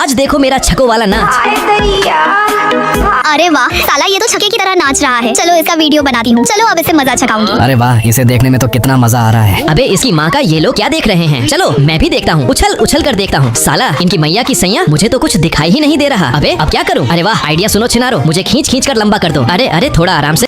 आज देखो मेरा छको वाला नाच। अरे वाह, साला ये तो छक्के की तरह नाच रहा है। चलो इसका वीडियो बनाती हूँ। चलो अब इसे मजा छकाऊंगी। अरे वाह, इसे देखने में तो कितना मजा आ रहा है। अबे इसकी माँ का ये लोग क्या देख रहे हैं? चलो मैं भी देखता हूँ। उछल उछल कर देखता हूँ। साला इनकी मैया की सैया, मुझे तो कुछ दिखाई ही नहीं दे रहा। अबे अब क्या करूँ? अरे वाह, आइडिया सुनो छिनारो, मुझे खींच खींच कर लंबा कर दो। अरे अरे थोड़ा आराम से।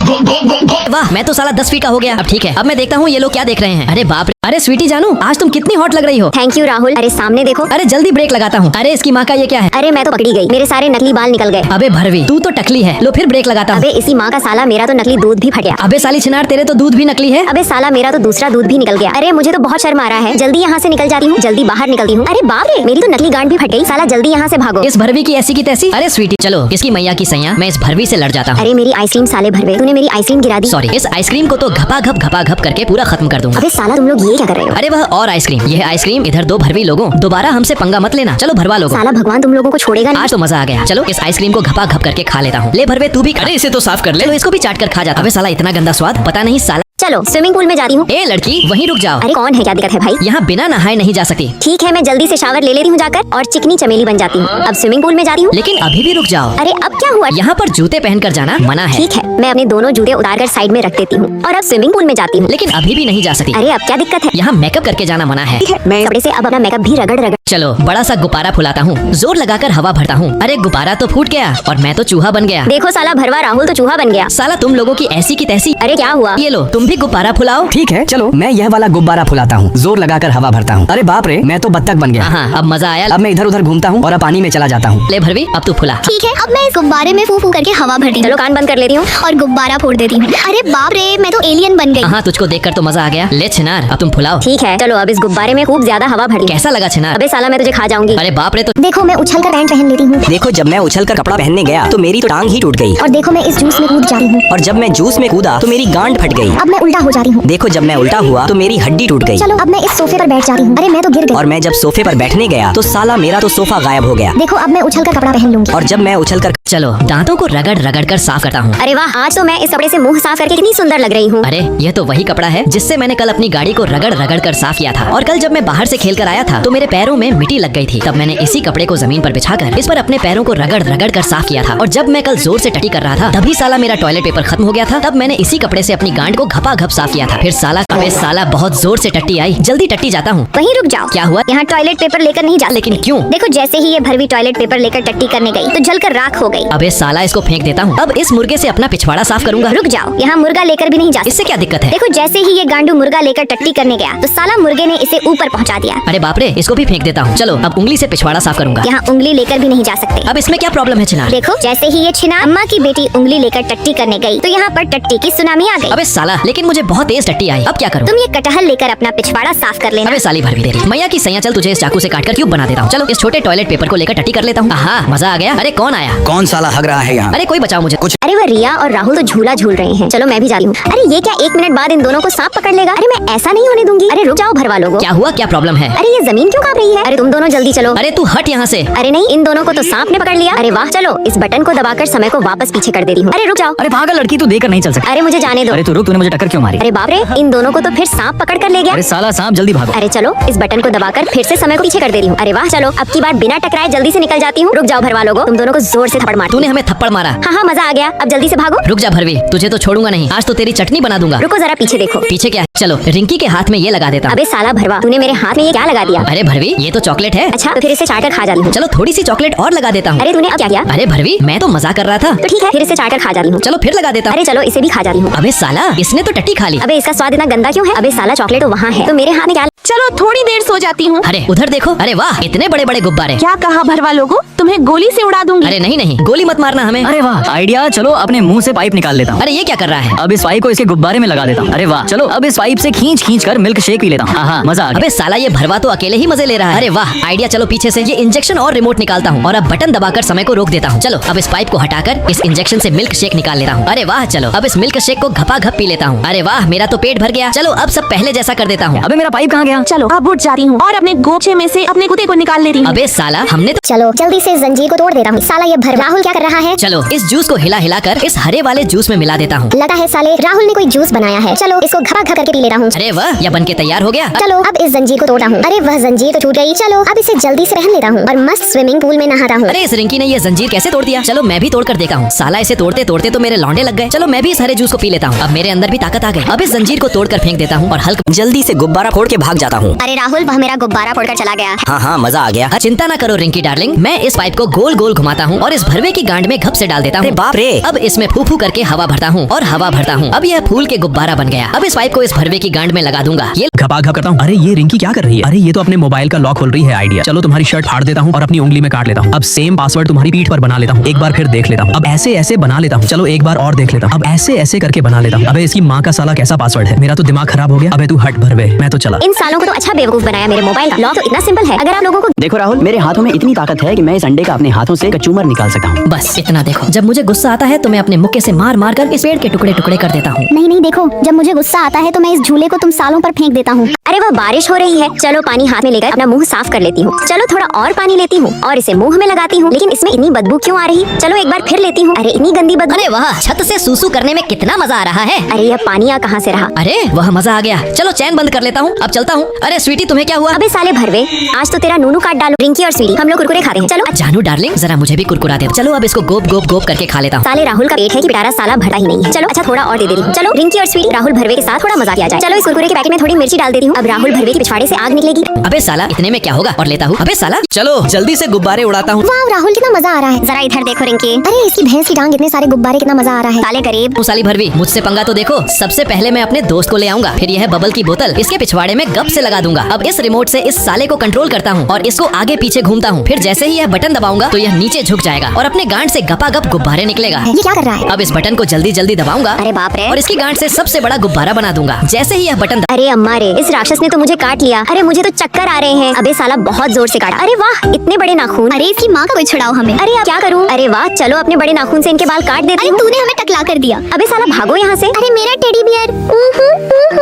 वाह, मैं तो साला 10 फीट का हो गया। अब ठीक है, अब मैं देखता हूँ ये लोग क्या देख रहे हैं। अरे बाप रे, अरे स्वीटी जानू, आज तुम कितनी हॉट लग रही हो। Thank you Rahul. अरे सामने देखो। अरे जल्दी ब्रेक लगाता हूँ। अरे इसकी माँ का ये क्या है? अरे मैं तो पकड़ी गई, मेरे सारे नकली बाल निकल गए। अबे भरवी, तू तो टकली है। लो फिर ब्रेक लगाता हूँ। अबे इसी माँ का साला, मेरा तो नकली दूध भी फट गया। अबे साली छिनार, तेरे तो दूध भी नकली है। अबे साला मेरा तो दूसरा दूध भी निकल गया। अरे मुझे तो बहुत शर्म आ रहा है। जल्दी यहाँ से निकल जाती हूँ, जल्दी बाहर निकलती हूँ। अरे बाप रे, मेरी तो नकली गांड भी फट गई। साला जल्दी यहाँ से भागो। इस भरवी की ऐसी की तैसी। अरे स्वीटी चलो, इसकी मैया की सैया, मैं इस भरवी से लड़ जाता हूँ। अरे मेरी आइसक्रीम साले भरवे, तूने मेरी आइसक्रीम गिरा दी। सॉरी, इस आइसक्रीम को तो घपा घप करके पूरा खत्म कर दूंगा। अबे साला तुम लोग ये क्या कर रहे हो? अरे वह और आइसक्रीम, यह आइसक्रीम इधर दो भरवी लोगों, दोबारा हमसे पंगा मत लेना। चलो भरवा लोगो। साला भगवान तुम लोगों को छोड़ेगा नहीं। आज तो मजा आ गया। चलो इस आइसक्रीम को घपा घप करके खा लेता हूँ। ले भरवे तू भी। अरे इसे तो साफ कर ले। तो इसको भी चाट कर खा जाता। अबे साला इतना गंदा स्वाद, पता नहीं साला। चलो स्विमिंग पूल में जाती हूँ। ए लड़की, वहीं रुक जाओ। अरे कौन है, क्या दिक्कत है भाई? यहाँ बिना नहाए नहीं जा सकती। ठीक है, मैं जल्दी से शावर ले लेती हूँ जाकर और चिकनी चमेली बन जाती हूँ। अब स्विमिंग पूल में जा रही हूँ। लेकिन अभी भी रुक जाओ। अरे अब क्या हुआ? यहाँ पर जूते पहनकर जाना मना है। ठीक है, मैं अपने दोनों जूते उतारकर साइड में रख देती हूँ और अब स्विमिंग पूल में जाती हूँ। लेकिन अभी भी नहीं जा सकती। अरे अब क्या दिक्कत है? यहाँ मेकअप करके जाना मना है। मैं कपड़े से अब अपना मेकअप भी रगड़ रगड़। चलो बड़ा सा गुब्बारा फुलाता हूँ, जोर लगाकर हवा भरता हूँ। अरे गुब्बारा तो फूट गया और मैं तो चूहा बन गया। देखो साला भरवा, राहुल तो चूहा बन गया। साला तुम लोगों की ऐसी की तैसी। अरे क्या हुआ? ये लो तुम भी गुब्बारा फुलाओ। ठीक है, चलो मैं यह वाला गुब्बारा फुलाता हूँ, जोर लगाकर हवा भरता हूँ। अरे बाप रे, मैं तो बत्तख बन गया। हाँ अब मजा आया। अब मैं इधर उधर घूमता हूँ और अब पानी में चला जाता हूँ। ले भरवी, अब तू फुला। ठीक है, अब मैं इस गुब्बारे में फू फू करके हवा भरती हूँ। चलो कान बंद कर लेती हूँ और गुब्बारा फोड़ देती हूँ। अरे बाप रे, मैं तो एलियन बन गई। हाँ तुझको देखकर तो मजा आ गया। ले छिनार, अब तुम फुलाओ। ठीक है, चलो अब इस गुब्बारे में खूब ज्यादा हवा भर ली। कैसा लगा छिनार? अबे साला मैं तुझे खा जाऊंगी। अरे बाप रे, तो देखो मैं उछल कर पैंट पहन लेती हूँ। देखो जब मैं उछल कर कपड़ा पहनने गया तो मेरी तो टांग ही टूट गई। और देखो मैं इस जूस में कूद जाती हूँ। और जब मैं जूस में कूदा तो मेरी गांड फट गई। अब मैं उल्टा हो जाती हूँ। देखो जब मैं उल्टा हुआ तो मेरी हड्डी टूट गई। चलो अब मैं इस सोफे पर बैठ जाती हूँ। अरे मैं तो गिर गई। और मैं जब सोफे पर बैठने गया तो साला मेरा तो सोफा गायब हो गया। देखो अब मैं उछल कर कपड़ा पहन लूंगी। और जब मैं उछल कर चलो दांतों को रगड़ रगड़ कर साफ करता हूँ। अरे वाह, आज तो मैं इस कपड़े से मुंह साफ करके कितनी सुंदर लग रही हूँ। अरे यह तो वही कपड़ा है जिससे मैंने कल अपनी गाड़ी को रगड़ रगड़ कर साफ किया था। और कल जब मैं बाहर से खेल कर आया था तो मेरे पैरों में मिट्टी लग गई थी। तब मैंने इसी कपड़े को जमीन पर बिछाकर इस पर अपने पैरों को रगड़ रगड़ कर साफ किया था। और जब मैं कल जोर से टटी कर रहा था तभी साला मेरा टॉयलेट पेपर खत्म हो गया था। तब मैंने इसी कपड़े से अपनी गांड को घपा घप साफ किया था। फिर साला अबे साला बहुत जोर से टट्टी आई। जल्दी टट्टी जाता हूँ। वहीं रुक जाओ। क्या हुआ? यहाँ टॉयलेट पेपर लेकर नहीं जा। लेकिन क्यों? देखो जैसे ही ये भरवी टॉयलेट पेपर लेकर टट्टी करने गई तो जलकर राख हो गई। अबे साला इसको फेंक देता हूँ। अब इस मुर्गे से अपना पिछवाड़ा साफ करूंगा। रुक जाओ, यहाँ मुर्गा लेकर भी नहीं जा। इससे क्या दिक्कत है? देखो जैसे ही ये गांडू मुर्गा लेकर टट्टी करने गया तो साला मुर्गे ने इसे ऊपर पहुँचा दिया। अरे बाप रे, इसको भी फेंक देता हूँ। चलो अब उंगली से पिछवाड़ा साफ करूंगा। यहाँ उंगली लेकर भी नहीं जा सकते। अब इसमें क्या प्रॉब्लम है छिनार? देखो जैसे ही ये छिना अम्मा की बेटी उंगली लेकर टट्टी करने गई तो यहाँ पर टट्टी की सुनामी आ गई। अबे साला, लेकिन मुझे बहुत तेज टट्टी आई। अब क्या करूँ? तुम ये कटहल लेकर अपना पिछवाड़ा साफ कर लेना। अबे साली भर भी तेरी मैया की सैया, चल तुझे इस चाकू से काटकर क्यूब बना देता हूँ। चलो इस छोटे टॉयलेट पेपर को लेकर टट्टी कर लेता हूँ। हाँ मजा आ गया। अरे कौन आया? कौन साला हग रहा है यहाँ? अरे कोई बचाओ मुझे। कुछ अरे वो रिया और राहुल तो झूला झूल रहे हैं। चलो मैं भी जा रही हूँ। अरे ये क्या 1 मिनट बाद इन दोनों को सांप पकड़ लेगा? अरे मैं ऐसा नहीं होने दूंगी। अरे रुक जाओ भरवा लोगो। क्या हुआ? क्या प्रॉब्लम है? अरे ये जमीन क्यों कांप रही है? अरे तुम दोनों जल्दी चलो। अरे तू हट यहाँ से। अरे नहीं, इन दोनों को तो सांप ने पकड़ लिया। अरे वाह, चलो इस बटन को दबाकर समय को वापस पीछे कर देती हूँ। अरे रुक जाओ। अरे पागल लड़की, तू देकर नहीं चल सकती। अरे मुझे जाने दो। अरे तू रुक, तूने मुझे टक्कर क्यों मारी? अरे बाप रे, इन दोनों को तो फिर सांप पकड़ कर ले गया। अरे साला सांप, जल्दी भागो। अरे चलो इस बटन को दबाकर फिर से समय को पीछे कर दे रही हूँ। अरे वाह, चलो अब की बार बिना टकराए जल्दी से निकल जाती हूँ। रुक जाओ भरवा लोगो, तुम दोनों को जोर से थप्पड़ मार। तूने हमें थप्पड़ मारा। हाँ मजा आ गया। अब जल्दी से भागो। रुक जा भरवी, तुझे तो छोड़ूंगा नहीं। आज तो तेरी चटनी बना दूंगा। रुको जरा पीछे देखो। पीछे क्या है? चलो रिंकी के हाथ में ये लगा देता हूँ। अबे साला भरवा, तूने मेरे हाथ में ये क्या लगा दिया? अरे भरवी, ये तो चॉकलेट है। अच्छा तो फिर इसे चाट कर खा जाती हूँ। चलो थोड़ी सी चॉकलेट और लगा देता हूँ। अरे तूने अब क्या किया? अरे भरवी, मैं तो मजा कर रहा था। तो ठीक है, फिर इसे चाट कर खा जाती हूँ। चलो फिर लगा देता हूँ। अरे चलो इसे भी खा जाती हूँ। अबे साला, इसने तो टट्टी खा ली। अबे इसका स्वाद इतना गंदा क्यों है? अबे साला चॉकलेट तो वहाँ है तो मेरे हाथ में क्या? चलो थोड़ी देर सो जाती हूँ। अरे उधर देखो। अरे वाह, इतने बड़े बड़े गुब्बारे। क्या कहा भरवा लोगो? तुम्हें गोली से उड़ा दूंगी। अरे नहीं नहीं, गोली मत मारना हमें। अरे वाह आइडिया, चलो अपने मुंह से पाइप निकाल लेता हूँ। अरे ये क्या कर रहा है? अब इस पाइप को इसके गुब्बारे में लगा देता हूँ। अरे वाह, चलो अब इस पाइप से खींच खींच कर मिल्क शेक पी लेता हूँ। हाँ मजा आ गया। अबे साला, ये भरवा तो अकेले ही मजे ले रहा है। अरे वाह आइडिया। चलो पीछे से ये इंजेक्शन और रिमोट निकालता हूँ और अब बटन दबाकर समय को रोक देता हूँ। चलो अब इस पाइप को हटाकर इस इंजेक्शन से मिल्क शेक निकाल लेता हूँ। अरे वाह, चलो अब इस मिल्क शेक को घपा घप पी लेता हूँ। अरे वाह, मेरा तो पेट भर गया। चलो अब सब पहले जैसा कर देता हूँ। अबे मेरा पाइप कहाँ गया? चलो अब उठ जाती हूँ और अपने गोचे में से अपने कुत्ते को निकाल लेती हूँ। अबे साला, हमने तो चलो जल्दी से जंजीर को तोड़ देता हूँ। साला ये भरवा राहुल क्या कर रहा है? चलो इस जूस को हिला हिला कर इस हरे वाले जूस में मिला देता हूँ। लगता है साले राहुल ने कोई जूस बनाया है। चलो इसको घपा घप करके पी लेता हूँ। अरे वाह, यह बन के तैयार हो गया। चलो अब इस जंजीर को तोड़ता हूँ। अरे वह जंजीर तो टूट गई। चलो अब इसे जल्दी से रहने लेता हूँ और मस्त स्विमिंग पूल में नहाता हूँ। अरे इस रिंकी ने ये जंजीर कैसे तोड़ दिया? चलो मैं भी तोड़ कर देखता हूँ। साला इसे तोड़ते तोड़ते तो मेरे लौंडे लग गए। चलो मैं भी इस हरे जूस को पी लेता हूँ। अब मेरे अंदर भी ताकत आ गई। अब इस जंजीर को तोड़कर फेंक देता हूँ और हल्का जल्दी से गुब्बारा फोड़ के भाग जाता हूँ। अरे राहुल वह मेरा गुब्बारा फोड़कर चला गया। हाँ मजा आ गया। चिंता ना करो रिंकी डार्लिंग, मैं इस पाइप को गोल गोल घुमाता हूँ और इस भरवे की गांड में घप से डाल देता हूँ। बाप रे। अब इसमें फू फू करके हवा भरता हूँ और हवा भरता हूँ। अब यह फूल के गुब्बारा बन गया। अब इस पाइप को इस भरवे की गांड में लगा दूंगा। ये घपा घप करता हूँ। अरे ये रिंकी क्या कर रही है? अरे ये तो अपने मोबाइल का लॉक खोल रही है। आइडिया। चलो तुम्हारी शर्ट फाड़ देता हूँ और अपनी उंगली में काट लेता हूँ। अब सेम पासवर्ड तुम्हारी पीठ पर बना लेता हूँ। एक बार फिर देख लेता हूँ। अब ऐसे ऐसे बना लेता हूँ। चलो एक बार और देख लेता हूँ। अब ऐसे ऐसे करके बना लेता हूँ। अबे इसकी माँ का साला कैसा पासवर्ड है? मेरा तो दिमाग खराब हो गया। अबे तू हट भरवे, मैं तो चला। इन सालों को तो अच्छा बेवकूफ बनाया। मेरे मोबाइल का लॉक तो इतना सिंपल है। अगर आप लोगों को देखो राहुल, मेरे हाथों में इतनी ताकत है कि मैं इस अंडे का अपने हाथों से कचूमर निकाल सकता हूँ। बस इतना देखो। जब मुझे गुस्सा आता है तो मैं अपने मुक्के से मार मार कर इस पेड़ के टुकड़े टुकड़े कर देता हूँ। नहीं देखो, जब मुझे गुस्सा आता है तो मैं इस झूले को तुम सालों पर फेंक देता हूँ। अरे वह बारिश हो रही है। चलो पानी हाथ में लेकर अपना मुंह साफ कर लेती हूँ। चलो थोड़ा और पानी लेती हूँ और इसे मुंह में लगाती हूँ। लेकिन इसमें इतनी बदबू क्यों आ रही? चलो एक बार फिर लेती हूँ। अरे इतनी गंदी बदबू। अरे वाह, छत से सूसू करने में कितना मजा आ रहा है। अरे यह पानी कहाँ से रहा? अरे वह मजा आ गया। चलो चैन बंद कर लेता हूँ, अब चलता हूँ। अरे स्वीटी तुम्हें क्या हुआ? अबे साले भरवे, आज तो तेरा नूनू काट डालो। रिंकी और स्वीटी हम लोग कुरकुरे खाते हैं। चलो जानू डार्लिंग, जरा मुझे भी कुरकुरा दे। चलो अब इसको गोप गोप गोप करके खा लेता हूँ। साले राहुल का पेट है कि बेचारा साला भरता ही नहीं है। चलो अच्छा थोड़ा और दे देती हूँ। चलो रिंकी और स्वीटी राहुल भरवे के साथ थोड़ा मजा किया जाए। चलो इस कुरकुरे के पैकेट में थोड़ी मिर्ची डाल देती हूँ। अब राहुल भरवे की पिछवाड़े से आग निकलेगी। अबे साला इतने में क्या होगा? और लेता हूँ। अबे साला चलो जल्दी से गुब्बारे उड़ाता हूँ। वाह राहुल कितना मजा आ रहा है। जरा इधर देखो रिंकी। अरे इसकी भैंस की टांग, इतने सारे गुब्बारे, कितना मजा आ रहा है। साले गरीब। तू साली भरवी, मुझसे पंगा तो देखो। सबसे पहले मैं अपने दोस्त को ले आऊंगा, फिर यह बबल की बोतल इसके पिछवाड़े में गप से लगा दूंगा। अब इस रिमोट से इस साले को कंट्रोल करता हूँ और इसको आगे पीछे घूमता हूँ। फिर जैसे ही यह बटन दबाऊंगा तो यह नीचे झुक जाएगा और अपने गांड से गपा गप गुब्बारे निकलेगा। ये क्या कर रहा है? अब इस बटन को जल्दी जल्दी दबाऊंगा। अरे बाप रे। और इसकी गांड से सबसे बड़ा गुब्बारा बना दूंगा। जैसे ही यह बटन अरे अम्मा रे, इस राक्षस ने तो मुझे काट लिया। अरे मुझे तो चक्कर आ रहे हैं। अबे साला बहुत जोर से काटा। अरे वाह इतने बड़े नाखून। अरे इसकी माँ का कोई छुड़ाओ हमें। अरे अब क्या करूँ? अरे वाह चलो अपने बड़े नाखून से इनके बाल काट देती हूँ। तूने हमें टकला कर दिया। अबे साला भागो यहाँ से। अरे मेरा टेडी बियर।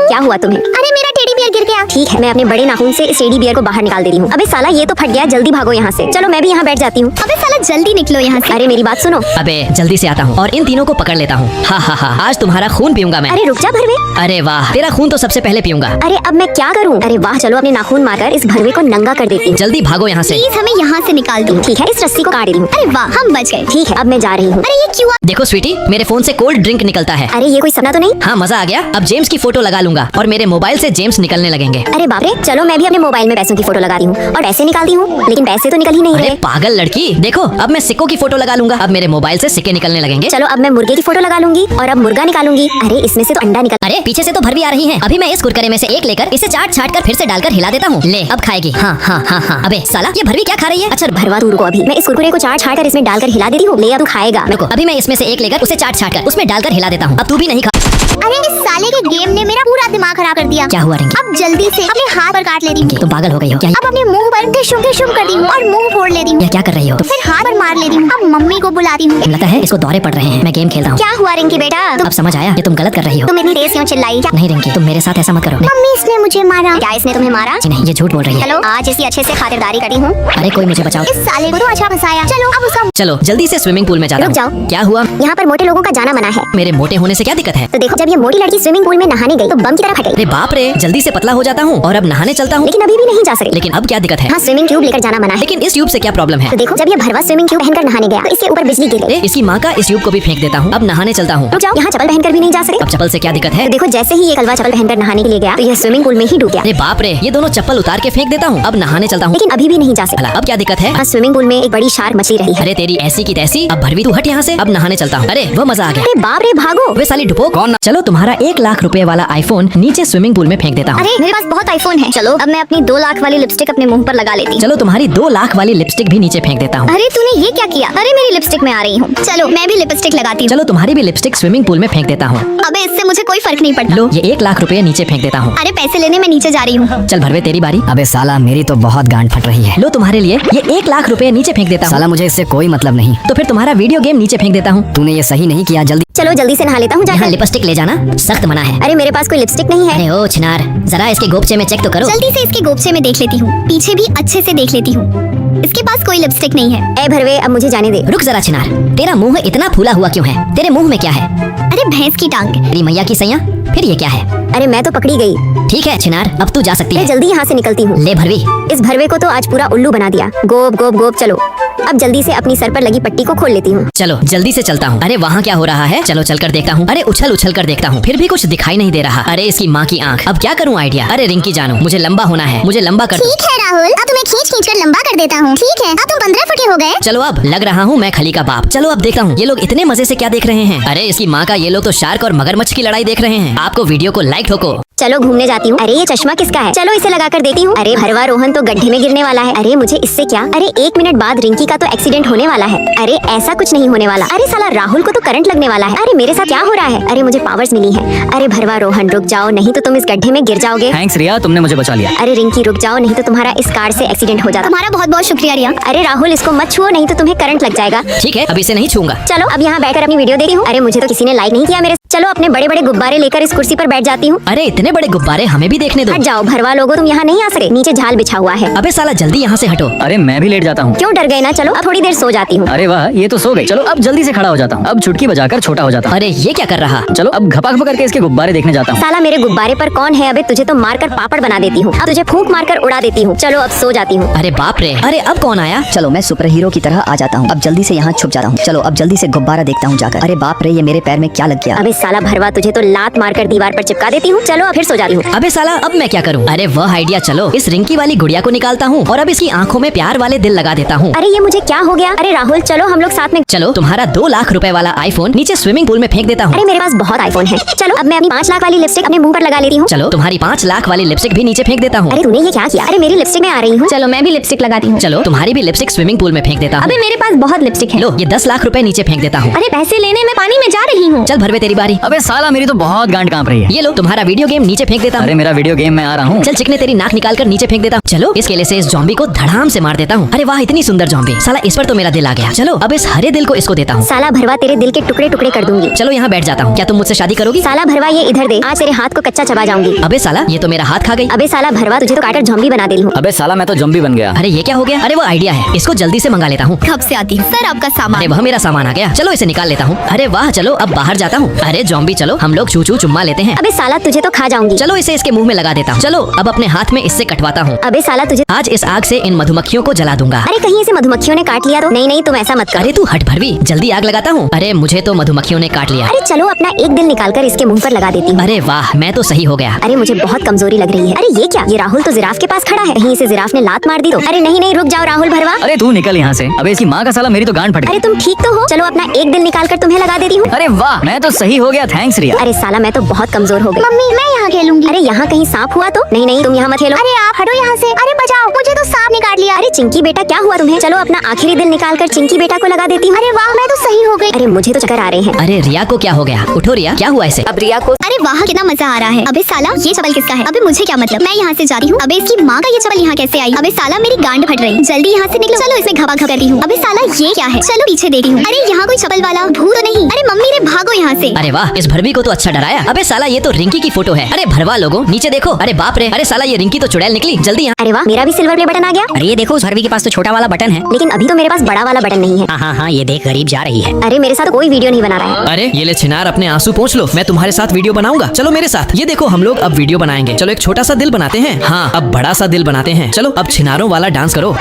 क्या हुआ तुम्हें? अरे मेरा टेडी बियर गिर गया। ठीक है मैं अपने बड़े नाखून से इस टेडी बियर को बाहर निकाल दे रही हूँ। अबे साला ये तो फट गया, जल्दी भागो यहाँ से। चलो मैं भी यहाँ बैठ जाती हूँ। अबे साला जल्दी निकलो यहाँ से। अरे मेरी बात सुनो। अबे जल्दी से आता हूँ और इन तीनों को पकड़ लेता हूँ। हाँ हाँ हाँ, आज तुम्हारा खून पीऊंगा मैं। अरे रुक जा भरवे। अरे वाह, तेरा खून तो सबसे पहले पीऊंगा। अरे अब मैं क्या करूँ? अरे वाह चलो अपने नाखून मारकर इस भरवे को नंगा कर देती हूँ। जल्दी भागो यहाँ से। प्लीज हमें यहाँ से निकाल दो। ठीक है इस रस्सी को काट रही हूँ। अरे वाह हम बच गए। ठीक है अब मैं जा रही हूँ। अरे ये क्यों? देखो स्वीटी, मेरे फोन से कोल्ड ड्रिंक निकलता है। अरे ये कोई सपना तो नहीं? हाँ मजा आ गया। अब जेम्स की फोटो लगा लूंगा और मेरे मोबाइल से जेम्स निकलने लगेंगे। अरे बाप रे, चलो मैं भी अपने मोबाइल में पैसों की फोटो लगाती हूँ और पैसे निकालती हूँ, लेकिन पैसे तो निकल ही नहीं अरे रहे। पागल लड़की, देखो अब मैं सिक्कों की फोटो लगा लूंगा। अब मेरे मोबाइल से सिक्के निकलने लगेंगे। चलो अब मैं मुर्गे की फोटो लगा लूंगी और अब मुर्गा निकालूंगी। अरे इसमें से तो अंडा निकल। अरे पीछे से तो भरवी आ रही है। अभी मैं इस कुरकुरे में से एक लेकर इसे चाट छाट कर फिर से डालकर हिला देता हूँ। ले अब खाएगी। हाँ हाँ हाँ हाँ। अबे साला ये भरवी क्या खा रही है? अच्छा भरवा तू रुको, अभी मैं इस कुरकुरे को चाट छाट कर इसमें डालकर हिला देती हूँ। ले अब तू खाएगा। रुको, अभी मैं इसमें से एक लेकर उसे चाट छाट कर उसमें डालकर हिला देता हूँ। अब तू भी नहीं खा। अरे इस साले के गेम ने मेरा पूरा दिमाग खराब कर दिया। क्या हुआ रिंकी? अब जल्दी से अपने हाथ पर काट लेती हूँ। तुम पागल हो गई हो क्या? अब अपने मुंह पर टिशुम टिशुम कर दी हूँ और मुंह फोड़ लेती हूँ। यह क्या कर रही हो? फिर हाथ पर मार लेती हूँ। अब मम्मी को बुलाती हूँ। लगता है इसको दौरे पड़ रहे हैं। मैं गेम खेलता हूँ। क्या हुआ रिंकी बेटा? अब समझ आया कि तुम गलत कर रही हो। तुम इतनी तेज क्यों चिल्लाई? क्या? नहीं रिंकी, तुम मेरे साथ ऐसा मत करो। नहीं, मम्मी इसने मुझे मारा। क्या इसने तुम्हें मारा? जी नहीं, ये झूठ बोल रही है। चलो आज इसकी अच्छे से खातिरदारी करती हूँ। अरे कोई मुझे बचाओ। इस साले को तो अच्छा फंसाया। चलो अब उसका चलो जल्दी से स्विमिंग पूल में जाता रुक हूँ। जाओ। क्या हुआ? यहाँ पर मोटे लोगों का जाना मना है। मेरे मोटे होने से क्या दिक्कत है? तो देखो जब ये मोटी लड़की स्विमिंग पूल में नहाने गई तो बम की तरह फट गई। अरे बाप रे, जल्दी से पतला हो जाता हूँ और अब नहाने चलता हूँ। लेकिन अभी भी नहीं जा सके। लेकिन अब क्या दिक्कत है? हाँ स्विमिंग ट्यूब लेकर जाना मना है। लेकिन इस ट्यूब से क्या प्रॉब्लम है? तो देखो जब ये भरवा स्विमिंग ट्यूब पहनकर नहाने गया तो इसके ऊपर बिजली गिर गई। अरे इसकी माँ का, इस ट्यूब को भी फेंक देता हूँ। अब नहाने चलता हूँ। रुक जाओ, यहाँ चप्पल पहनकर भी नहीं जा सके। अब चप्पल से क्या दिक्कत है? तो देखो जैसे ही ये कलवा चप्पल पहनकर नहाने के लिए गया तो यह स्विमिंग पूल में ही डूब गया। अरे बाप रे, ये दोनों चप्पल उतार के फेंक देता हूँ। अब नहाने चलता हूँ। लेकिन अभी भी नहीं जा सके। भला अब क्या दिक्कत है? हाँ स्विमिंग पूल में एक बड़ी शार्क मछली रही है। अरे तेरी ऐसी की तैसी। अब भरवी तू हट यहाँ से। अब नहाने चलता हूँ। अरे वो मजा आ गया। अरे बाप रे भागो। वे साली डुपो कौन? चलो तुम्हारा 1 लाख रुपए वाला आईफोन नीचे स्विमिंग पूल में फेंक देता हूँ। अरे मेरे पास बहुत आईफोन है। चलो अब मैं अपनी 2 लाख वाली लिपस्टिक अपने मुंह पर लगा लेती हूँ। चलो तुम्हारी 2 लाख वाली लिपस्टिक भी नीचे फेंक देता हूँ। अरे तूने ये क्या किया? अरे मेरी लिपस्टिक में आ रही हूँ। चलो मैं भी लिपस्टिक लगाती हूँ। चलो तुम्हारी भी लिपस्टिक स्विमिंग पूल में फेंक देता हूँ। अबे इससे मुझे कोई फर्क नहीं पड़ता। लो ये 1 लाख रुपए नीचे फेंक देता हूँ। अरे पैसे लेने मैं नीचे जा रही हूँ। चल भरवे तेरी बारी। अबे साला मेरी तो बहुत गांड फट रही है। लो तुम्हारे लिए ये 1 लाख रुपए नीचे फेंक देता हूँ। साला मुझे इससे कोई मतलब नहीं। तो फिर तुम्हारा वीडियो गेम नीचे फेंक देता हूँ। तूने ये सही नहीं किया। जल्दी चलो जल्दी से नहा लेता हूँ यहाँ जाकर। लिपस्टिक ले जाना। लगाना सख्त मना है। अरे मेरे पास कोई लिपस्टिक नहीं है। अरे ओ छिनार, जरा इसके गोपचे में चेक तो करो। जल्दी से इसके गोपचे में देख लेती हूँ, पीछे भी अच्छे से देख लेती हूँ। इसके पास कोई लिपस्टिक नहीं है। ए भरवे, अब मुझे जाने दे। रुक जरा छिनार, तेरा मुंह इतना फूला हुआ क्यों है? तेरे मुंह में क्या है? अरे भैंस की टांग। तेरी मैया की सैया, फिर ये क्या है? अरे मैं तो पकड़ी गई। ठीक है छिनार, अब तू जा सकती मैं है। जल्दी यहाँ से निकलती हूँ। ले भरवी। इस भरवे को तो आज पूरा उल्लू बना दिया। गोप गोप गोप, चलो अब जल्दी से अपनी सर पर लगी पट्टी को खोल लेती हूँ। चलो जल्दी से चलता हूँ। अरे वहाँ क्या हो रहा है? चलो चल कर देखता हूँ। अरे उछल उछल कर देखता हूँ, फिर भी कुछ दिखाई नहीं दे रहा। अरे इसकी माँ की आँख, अब क्या करूँ आइडिया। अरे रिंकी जानो, मुझे लंबा होना है, मुझे लंबा कर दो। ठीक है राहुल, अब तुम्हें खींच खींच कर लंबा कर देता हूँ। ठीक है, अब तुम 15 फुट के हो गए। चलो अब लग रहा हूँ मैं खली का बाप। चलो अब देखता हूँ ये लोग इतने मजे से क्या देख रहे हैं। अरे इसकी माँ का, ये लोग तो शार्क और मगरमच्छ की लड़ाई देख रहे हैं। आपको वीडियो को लाइक ठोको। चलो घूमने जाती हूँ। अरे ये चश्मा किसका है? चलो इसे लगा कर देती हूँ। अरे भरवा रोहन तो गड्ढे में गिरने वाला है। अरे मुझे इससे क्या? अरे 1 मिनट बाद रिंकी का तो एक्सीडेंट होने वाला है। अरे ऐसा कुछ नहीं होने वाला। अरे साला राहुल को तो करंट लगने वाला है। अरे मेरे साथ क्या हो रहा है? अरे मुझे पावर्स मिली है। अरे भरवा रोहन रुक जाओ, नहीं तो तुम इस गड्ढे में गिर जाओगे। थैंक्स रिया, तुमने मुझे बचा लिया। अरे रिंकी रुक जाओ, नहीं तो तुम्हारा इस कार से एक्सीडेंट हो जाता। तुम्हारा बहुत बहुत शुक्रिया रिया। अरे राहुल इसको मत छुओ, नहीं तो तुम्हें करंट लग जाएगा। ठीक है, अब इसे नहीं छूंगा। चलो अब यहाँ बैठकर अपनी वीडियो देखती हूँ। अरे मुझे तो किसी ने लाइक नहीं किया मेरे। चलो अपने बड़े बड़े गुब्बारे लेकर इस कुर्सी पर बैठ जाती हूँ। अरे इतने बड़े गुब्बारे हमें भी देखने दो। हट जाओ भरवा लोगो, तुम यहाँ नहीं आ सकते। नीचे झाल बिछा हुआ है। अबे साला जल्दी यहाँ से हटो। अरे मैं भी लेट जाता हूँ। क्यों डर गए ना? चलो अब थोड़ी देर सो जाती हूँ। अरे वाह, ये तो सो गई। चलो अब जल्दी से खड़ा हो जाता हूँ। अब चुटकी बजाकर छोटा हो जाता हूँ। अरे ये क्या कर रहा? चलो अब घपा घपा करके इसके गुब्बारे देखने जाता हूँ। साला मेरे गुब्बारे पर कौन है? अबे तुझे तो मारकर पापड़ बना देती हूँ। अब तुझे फूंक मारकर उड़ा देती हूँ। चलो अब सो जाती हूँ। अरे बाप रे, अरे अब कौन आया? चलो मैं सुपर हीरो की तरह आ जाता हूँ। अब जल्दी से यहाँ छुप जाता हूँ। चलो अब जल्दी से गुब्बारा देखता हूँ जाकर। अरे बाप रे, ये मेरे पैर में क्या लग गया? अबे साला भरवा, तुझे तो लात मारकर दीवार पर चिपका देती हूँ। चलो अब फिर सो जाती हूँ। अबे साला अब मैं क्या करूँ? अरे वह आइडिया, चलो इस रिंकी वाली गुड़िया को निकालता हूँ और अब इसकी आंखों में प्यार वाले दिल लगा देता हूँ। अरे ये मुझे क्या हो गया? अरे राहुल चलो हम लोग साथ में। चलो तुम्हारा 2 लाख रुपए वाला आईफोन नीचे स्विमिंग पूल में फेंक देता हूँ। अरे मेरे पास बहुत आईफोन है। चलो अब मैं अपनी 5 लाख वाली लिपस्टिक अपने मुंह पर लगा लेती हूँ। चलो तुम्हारी 5 लाख वाली लिपस्टिक भी नीचे फेंक देता हूँ। अरे तूने ये क्या किया? अरे मेरी लिपस्टिक में आ रही हूँ। चलो मैं भी लिपस्टिक लगाती हूँ। चलो तुम्हारी भी लिपस्टिक स्विमिंग पूल में फेंक देता हूँ। अबे मेरे पास बहुत लिपस्टिक है। लो ये 10 लाख रुपए नीचे फेंक देता हूँ। अरे पैसे लेने में पानी में जा रही हूँ। चल भरवे तेरी बारी। अबे साला मेरी तो बहुत गांड कांप रही है। ये लो तुम्हारा वीडियो गेम नीचे फेंक देता हूँ। अरे मेरा वीडियो गेम में आ रहा हूँ। चल चिकने तेरी नाक निकाल कर नीचे फेंक देता हूँ। चलो इस केले से इस जॉम्बी को धड़ाम से मार देता हूँ। अरे वाह इतनी सुंदर जॉम्बी, साला इस पर तो मेरा दिल आ गया। चलो अब इस हरे दिल को इसको देता हूँ। साला भरवा तेरे दिल के टुकड़े टुकड़े कर दूंगी। चलो यहाँ बैठ जाता हूँ। क्या तुम मुझसे शादी करोगी? साला भरवा ये इधर दे, आज तेरे हाथ को कच्चा चबा जाऊंगी। अबे साला ये तो मेरा हाथ खा गई। अबे साला भरवा, तुझे तो काटर ज़ॉम्बी बना दे लूं। अबे साला मैं तो जम्बी बन गया। अरे ये क्या हो गया? अरे वो आइडिया है, इसको जल्दी से मंगा लेता हूँ। कब से आती हूँ सर, आपका सामान। अरे वह मेरा सामान आ गया। चलो इसे निकाल लेता हूँ। अरे वाह, चलो अब बाहर जाता हूँ। अरे जॉम्बी चलो हम लोग चू चू चुम्मा लेते हैं। अबे साला तुझे तो खा जाऊंगी। चलो इसे इसके मुंह में लगा देता हूँ। चलो अब अपने हाथ में इससे कटवाता हूँ। अबे साला तुझे, आज इस आग से इन मधुमक्खियों को जला दूंगा। अरे कहीं इसे मधुमक्खियों ने काट लिया तो? नहीं नहीं तुम ऐसा मत कर। अरे तू हट भरवी, जल्दी आग लगाता हूँ। अरे मुझे तो मधुमक्खियों ने काट लिया। अरे चलो अपना एक दिल निकाल कर इसके मुंह पर लगा देती हूँ। अरे वाह, मैं तो सही हो गया। अरे मुझे बहुत कमजोरी लग रही है। अरे ये क्या? ये राहुल तो जिराफ के पास खड़ा है, कहीं इसे जिराफ ने लात मार दी तो? अरे नहीं नहीं रुक जाओ राहुल भरवा। अरे तू निकल यहाँ से। अबे इसकी माँ का साला मेरी तो गांड फट अरे गई। तुम ठीक तो हो? चलो अपना एक दिल निकाल कर तुम्हें लगा देती हूँ। अरे वाह, मैं तो सही हो गया। थैंक्स रिया। अरे साला मैं तो बहुत कमजोर हो गई। मम्मी मैं यहाँ खेलूंगी। अरे यहाँ कहीं सांप हुआ तो? नहीं नहीं तुम यहाँ मत खेलो। अरे आप हटो यहाँ से। अरे बचाओ, मुझे तो सांप ने काट लिया। अरे चिंकी बेटा क्या हुआ तुम्हें? चलो अपना आखिरी दिल निकाल कर चिंकी बेटा को लगा देती हूँ। अरे वाह मैं तो सही हो गई। अरे मुझे तो चक्कर आ रहे हैं। अरे रिया को क्या हो गया? उठो रिया, क्या हुआ इसे? अब रिया को, अरे वाह कितना मजा आ रहा है। अबे साला ये चप्पल किसका है? अबे मुझे क्या मतलब, मैं यहाँ से जा रही हूँ। अबे इसकी माँ का ये चप्पल यहाँ कैसे आई? अबे साला मेरी गांड फट रही, जल्दी यहाँ से निकलो। चलो इसमें घबा घब करती हूँ। अबे साला ये क्या है? चलो पीछे देखती हूँ। अरे यहाँ कोई चप्पल वाला भूत तो नहीं? अरे मम्मी रे भागो यहाँ से। अरे वाह, इस भरवी को तो अच्छा डराया। अबे साला ये तो रिंकी की फोटो है। अरे भरवा लोगों नीचे देखो। अरे बाप रे, अरे साला ये रिंकी तो चुड़ैल निकली। जल्दी यहाँ। अरे वाह मेरा भी सिल्वर प्ले बटन आ गया। अरे ये देखो, उस भरवी के पास तो छोटा वाला बटन है। लेकिन अभी तो मेरे पास बड़ा वाला बटन नहीं है। हाँ हाँ हाँ, ये देख गरीब जा रही है। अरे मेरे साथ कोई वीडियो नहीं बना रहा है। अरे ये ले छिनार, अपने आंसू पोंछ लो, मैं तुम्हारे साथ वीडियो बनाऊंगा। चलो मेरे साथ। ये देखो हम लोग अब वीडियो बनाएंगे। चलो एक छोटा सा दिल बनाते हैं। हाँ अब बड़ा सा दिल बनाते हैं। चलो अब छिनारों वाला डांस करो।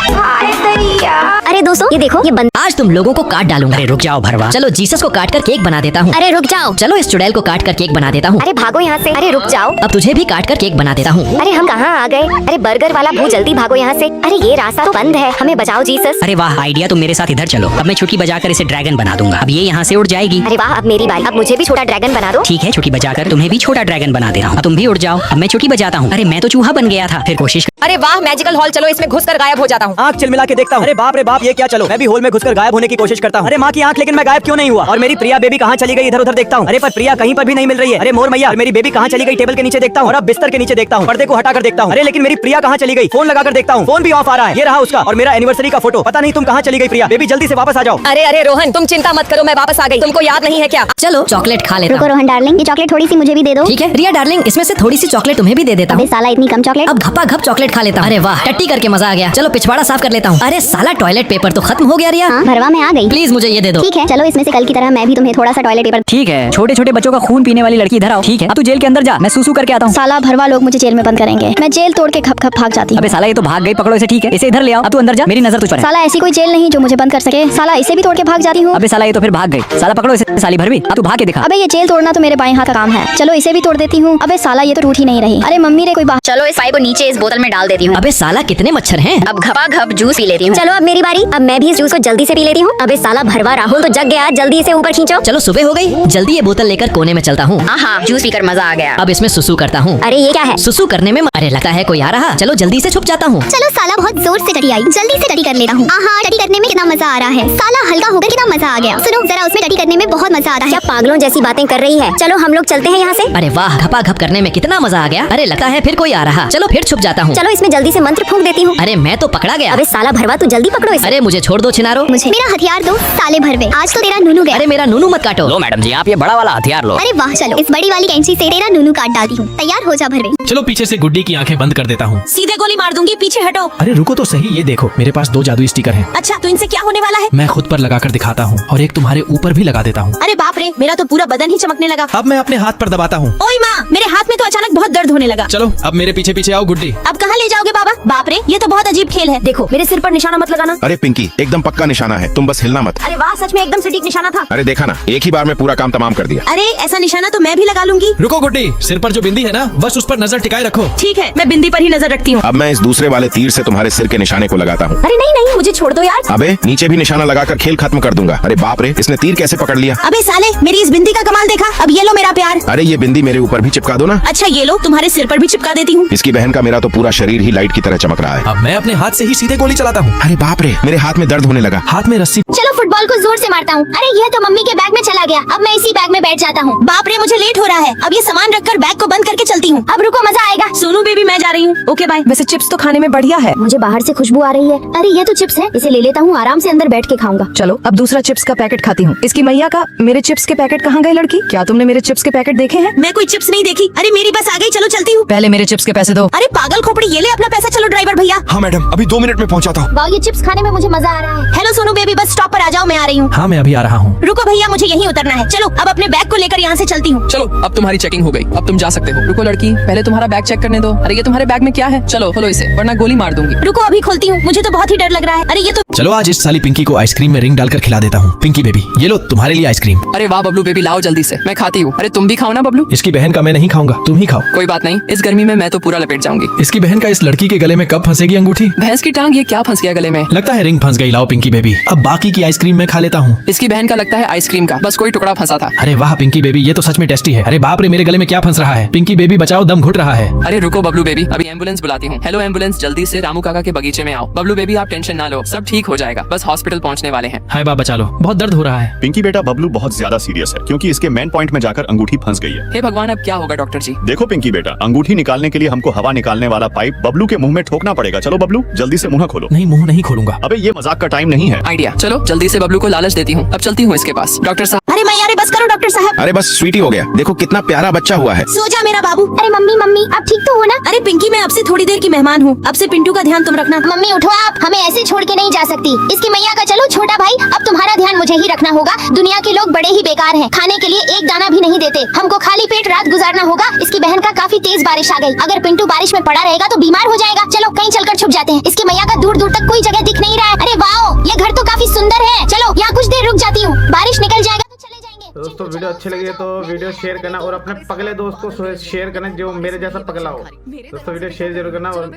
अरे दोस्तों ये देखो, ये बंद। आज तुम लोगों को काट डालूंगा। अरे रुक जाओ भरवा। चलो जीसस को काट कर केक बना देता हूँ। अरे रुक जाओ। चलो इस चुड़ैल को काट कर केक बना देता हूँ। अरे भागो यहाँ से। अरे रुक जाओ। अब तुझे भी काट कर केक बना देता हूँ। अरे हम कहाँ आ गए? अरे बर्गर वाला भूत जल्दी भागो यहाँ से। अरे ये रास्ता तो बंद है, हमें बचाओ जीसस। अरे वाह आइडिया, तुम मेरे साथ इधर चलो। अब मैं छुट्टी बजाकर इसे ड्रैगन बना दूंगा। अब ये यहाँ से उड़ जाएगी। अरे वाह अब मेरी बारी। अब मुझे भी छोटा ड्रैगन बना दो। ठीक है, छुट्टी बजाकर तुम्हें भी छोटा ड्रैगन बना दे रहा हूँ। अब तुम भी उड़ जाओ। अब मैं छुट्टी बजाता हूँ। अरे मैं तो चूहा बन गया था। फिर कोशिश अरे वाह मैजिकल हॉल, चलो इसमें घुसकर गायब हो जाता हूँ। आँख चिलमिला के देखता हूँ। अरे बाप रे बाप, ये क्या? चलो मैं भी होल में घुसकर गायब होने की कोशिश करता हूँ। अरे माँ की आँख, लेकिन मैं गायब क्यों नहीं हुआ? और मेरी प्रिया बेबी कहाँ चली गई? इधर उधर देखता हूँ। अरे अरे पर प्रिया कहीं पर भी नहीं मिल रही है। अरे मोर मैया, मेरी बेबी कहाँ चली गई? टेबल के नीचे देखता हूँ और अब बिस्तर के नीचे देखता हूँ, पर्दे को हटा कर देखता हूँ। अरे लेकिन मेरी प्रिया कहाँ चली गई? फोन लगाकर देखता हूँ, फोन भी ऑफ आ रहा है। ये रहा उसका और मेरा एनिवर्सरी का फोटो। पता नहीं तुम कहाँ चली गई प्रिया। बेबी जल्दी से वापस आ जाओ। अरे अरे रोहन, तुम चिंता मत करो, मैं वापस आ गई। तुमको याद नहीं है क्या? चलो चॉकलेट खा लेता रुको हूँ। रोहन डार्लिंग, ये चॉकलेट थोड़ी सी मुझे भी दे दो। ठीक है रिया डार्लिंग, इसमें से थोड़ी सी चॉकलेट तुम्हें भी दे देता अबे हूँ। साला इतनी कम चॉकलेट। अब घपा घप चॉकलेट खा लेता हूँ। अरे वाह, टट्टी करके मजा आ गया। चलो पिछवाड़ा साफ कर लेता हूँ। अरे साला टॉयलेट पेपर तो खत्म हो गया रिया। हाँ भरवा में आ गई। प्लीज मुझे ये दे दो। ठीक है चलो, इसमें से कल की तरह मैं भी तुम्हें थोड़ा सा टॉयलेट पेपर। ठीक है, छोटे छोटे बच्चों का खून पीने वाली लड़की इधर आओ। ठीक है, अब तू जेल के अंदर जा, मैं सूसू करके आता हूँ। साला भरवा लोग मुझे जेल में बंद करेंगे। मैं जेल तोड़ के खप खप भाग जाती हूँ। अबे साला ये तो भाग गई, पकड़ो इसे। ठीक है, इसे इधर ले आओ। अब तू अंदर जा, मेरी नजर तुझ पर है। साला ऐसी कोई जेल नहीं जो मुझे बंद कर सके। साला इसे भी तोड़ के भाग जाती हूँ। अबे साला ये तो फिर भाग गई। साला पकड़ो इसे, साली भरवी। अब तू भाग के दिखा। अबे ये जेल तोड़ना तो मेरे बाएं हाथ का काम है। चलो इसे भी तोड़ देती हूँ। अबे साला ये तो टूट ही नहीं रही। अरे मम्मी रे कोई बात। चलो इस पाइप को नीचे इस बोतल में डाल देती हूँ। अबे साला कितने मच्छर हैं। अब घपा घप जूस पी लेती हूँ। चलो अब मेरी बारी। अब मैं भी इस जूस को जल्दी से पी लेती हूँ। अबे साला भरवा राहुल तो जग गया, जल्दी इसे ऊपर खींचो। चलो सुबह हो गई, जल्दी ये बोतल लेकर कोने में चलता हूँ। हाँ, जूस पीकर मजा आ गया। अब इसमें सुसु करता हूँ। अरे ये क्या है? सुसु करने में अरे लगता है कोई आ रहा। चलो जल्दी से छुप जाता हूँ। चलो साला बहुत जोर से टटी आई, जल्दी से टटी कर लेता हूँ। हाँ टटी करने में कितना मजा आ रहा है। साला हल्का होकर कितना मजा आ गया। सुनो जरा, उसमें टटी करने में बहुत मजा आ रहा है। क्या पागलों जैसी बातें कर रही है। चलो हम लोग चलते हैं यहाँ से। अरे वाह, घपा घप करने में कितना मजा आ गया। अरे लगता है फिर कोई आ रहा। चलो फिर छुप जाता हूँ। चलो इसमें जल्दी से मंत्र फूंक देती हूँ। अरे मैं तो पकड़ा गया। अबे साला भरवा तू जल्दी पकड़ो इसे। अरे मुझे छोड़ दो छिनारो। मुझे मेरा हथियार दो साले भरवे, आज तो तेरा नूनू गया। अरे मेरा नूनू मत काटो। लो मैडम जी, आप ये बड़ा वाला हथियार लो। अरे वाह, चलो इस बड़ी वाली कैंची से तेरा नूनू काट डालती हूँ। तैयार हो जा भरवे। चलो पीछे से गुड्डी की आंखें बंद कर देता हूँ। सीधे गोली मार दूंगी, पीछे हटो। अरे रुको तो सही, ये देखो मेरे पास 2 जादुई स्टिकर हैं। अच्छा तो इनसे क्या होने वाला है? मैं खुद पर लगाकर दिखाता हूँ और एक तुम्हारे ऊपर भी लगा देता हूँ। अरे बाप रे, मेरा तो पूरा बदन ही चमकने लगा। अब मैं अपने हाथ पर दबाता हूँ। ओए माँ, मेरे हाथ में तो अचानक बहुत दर्द होने लगा। चलो अब मेरे पीछे पीछे आओ गुड्डी। अब कहाँ ले जाओगे बाबा? बाप रे, ये तो बहुत अजीब खेल है। देखो मेरे सिर पर निशाना मत लगाना। अरे पिंकी, एकदम पक्का निशाना है, तुम बस हिलना मत। अरे वाह, सच में एकदम सटीक निशाना था। अरे देखा ना, एक ही बार में पूरा काम तमाम कर दिया। अरे ऐसा निशाना तो मैं भी लगा लूंगी। रुको गुड्डी, सिर पर जो बिंदी है ना, बस उस पर नजर टिकाए रखो। ठीक है, मैं बिंदी पर ही नजर रखती हूँ। अब मैं इस दूसरे वाले तीर से तुम्हारे सिर के निशाने को लगाता हूँ। अरे नहीं नहीं, मुझे छोड़ दो यार। अबे नीचे भी निशाना लगाकर खेल खत्म कर दूंगा। अरे बाप रे, इसने तीर कैसे पकड़ लिया? अबे साले, मेरी इस बिंदी का कमाल देखा। अब ये लो मेरा प्यार। अरे ये बिंदी मेरे ऊपर भी चिपका दो ना। अच्छा ये लो, तुम्हारे सिर पर भी चिपका देती हूँ। इसकी बहन का मेरा तो पूरा शरीर ही लाइट की तरह चमक रहा है। अब मैं अपने हाथ से ही सीधे गोली चलाता हूँ। अरे बाप रे, मेरे हाथ में दर्द होने लगा। हाथ में रस्सी। चलो फुटबॉल को जोर से मारता हूँ। अरे यह तो मम्मी के बैग में चला गया। अब मैं इसी बैग में बैठ जाता हूँ। बाप रे, मुझे लेट हो रहा है। अब ये सामान रखकर बैग को बंद करके चलती हूँ। अब रुको, मजा आएगा। सोनू बेबी, मैं जा रही हूँ। Okay bye. वैसे चिप्स तो खाने में बढ़िया है। मुझे बाहर से खुशबू आ रही है। अरे ये तो चिप्स है, इसे ले लेता हूँ, आराम से अंदर बैठ के खाऊंगा। चलो अब दूसरा चिप्स का पैकेट खाती हूँ। इसकी मैया का, मेरे चिप्स के पैकेट कहाँ गए लड़की? क्या तुमने मेरे चिप्स के पैकेट देखे हैं? मैं कोई चिप्स नहीं देखी। अरे मेरी बस आ गई, चलो चलती हूँ। पहले मेरे चिप्स के पैसे दो। अरे पागल खोपड़ी, ये ले अपना पैसा। चलो ड्राइवर भैया। हाँ मैडम, अभी 2 मिनट में पहुँचाता हूँ। वाह, ये चिप्स खाने में मुझे मजा आ रहा है। Hello Sonu baby, bus stop पर आ जाओ, मैं आ रही हूँ। हाँ मैं अभी आ रहा हूँ। रुको भैया, मुझे यहीं उतरना है। चलो अब अपने बैग को लेकर यहाँ से चलती हूँ। चलो अब तुम्हारी चेकिंग हो गई, अब तुम जा सकते हो। रुको लड़की, पहले तुम्हारा बैग चेक करने दो। अरे ये तुम्हारे बैग में क्या है? चलो खोलो इसे, वरना गोली मार दूंगी। रुको अभी खोलती हूँ, मुझे तो बहुत ही डर लग रहा है। अरे ये तो चलो आज इस साली पिंकी को आइसक्रीम में रिंग डालकर खिला देता हूँ। पिंकी बेबी, ये लो तुम्हारे लिए आइसक्रीम। अरे वाह बबलू बेबी, लाओ जल्दी से, मैं खाती हूँ। अरे तुम भी खाओ ना बबलू। इसकी बहन का मैं नहीं खाऊंगा, तुम ही खाओ। कोई बात नहीं, इस गर्मी में मैं तो पूरा लपेट जाऊंगी। इसकी बहन का इस लड़की के गले में कब फंसेगी अंगूठी? भैंस की टांग, ये क्या फंस गया गले में? लगता है रिंग फंस गई। लाओ पिंकी बेबी, अब बाकी की आइसक्रीम मैं खा लेता हूँ। इसकी बहन का लगता है आइसक्रीम का बस कोई टुकड़ा फंसा था। अरे वाह पिंकी बेबी, ये तो सच में टेस्टी है। अरे बाप रे, मेरे गले में क्या फंस रहा है? पिंकी बेबी बचाओ, दम घुट रहा है। अरे रुको बबलू बेबी, अभी एम्बुलेंस बुलाती हूँ। हेलो एम्बुलेंस, जल्दी से रामू काका के बगीचे में आओ। बबलू बेबी आप टेंशन ना लो, सब ठीक हो जाएगा, बस हॉस्पिटल पहुँचने वाले हैं। हाय बाप, बचा लो, बहुत दर्द हो रहा है। पिंकी बेटा, बबलू बहुत ज्यादा सीरियस है क्योंकि इसके मेन पॉइंट में जाकर अंगूठी फंस गई है। हे भगवान, अब क्या होगा डॉक्टर जी? देखो पिंकी बेटा, अंगूठी निकालने के लिए हमको हवा निकालने वाला पाइप बबलू के मुंह में ठोकना पड़ेगा। चलो बबलू, जल्दी से मुंह खोलो। नहीं, मुंह नहीं खोलूंगा। अबे ये मजाक का टाइम नहीं है। आइडिया, चलो जल्दी से बबलू को लालच देती हूँ। अब चलती हूँ इसके पास। डॉक्टर साहब। अरे मैं, अरे बस करो डॉक्टर साहब। अरे बस स्वीटी हो गया, देखो कितना प्यारा बच्चा हुआ है। सो जा मेरा बाबू। अरे मम्मी मम्मी, आप ठीक तो हो ना? अरे पिंकी, मैं अब से थोड़ी देर की मेहमान हूँ, अब से पिंटू का ध्यान तुम रखना। मम्मी उठो, आप हमें ऐसे छोड़ के नहीं जा सकती। इसकी मैया का चलो छोटा भाई, अब तुम्हारा ध्यान मुझे ही रखना होगा। दुनिया के लोग बड़े ही बेकार हैं, खाने के लिए एक दाना भी नहीं देते। हमको खाली पेट रात गुजारना होगा। इसकी बहन का काफी तेज बारिश आ गई, अगर पिंटू बारिश में पड़ा रहेगा तो बीमार हो जाएगा। चलो कहीं चलकर छुप जाते हैं। इसकी मैया का दूर दूर तक कोई जगह दिख नहीं रहा है। अरे वाओ, ये घर तो काफी सुंदर है। चलो यहाँ कुछ देर रुक जाती हूँ, बारिश निकल जाएगा तो चले जाएंगे। दोस्तों वीडियो अच्छी लगी है तो वीडियो शेयर करना और अपने पगले दोस्त को शेयर करना जो मेरे जैसा पगला हो। दोस्तों वीडियो शेयर जरूर करना और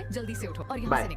बाय।